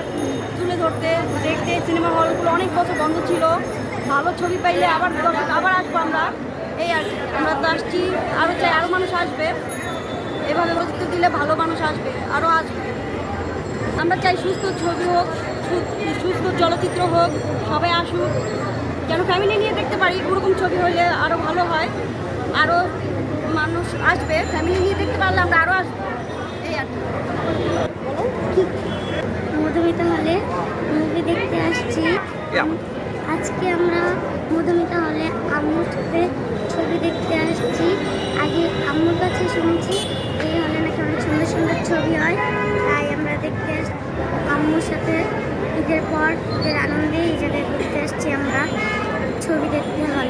আবার তুলে ধরতে দেখতে। সিনেমা হলগুলো অনেক বছর বন্ধ ছিল, ভালো ছবি পাইলে আবার দর্শক আবার আসবো আমরা, এই আর কি। আমরা তো আসছি, আরও চাই আরও মানুষ আসবে, এভাবে প্রযুক্তি দিলে ভালো মানুষ আসবে, আরও আসবে। আমরা চাই সুস্থ ছবি হোক, সুস্থ চলচ্চিত্র হোক, সবাই আসুক, যেন ফ্যামিলি নিয়ে দেখতে পারি। ওরকম ছবি হলে আরও ভালো হয়, আরও মানুষ আসবে, ফ্যামিলি নিয়ে দেখতে পারলে আমরা আরও আসবো, এই আর কি। মধুমিতা হলে মুভি দেখতে আসছি। আজকে আমরা মধুমিতা হলে আম্মুর সাথে ছবি দেখতে আসছি। আগে আম্মুর কাছে শুনছি এই হলে নাকি অনেক সুন্দর সুন্দর ছবি হয়, তাই আমরা দেখতে আসছি আম্মুর সাথে। ঈদের পর ঈদের আনন্দে এই জায়গায় ঘুরতে আসছি আমরা, ছবি দেখতে হয়।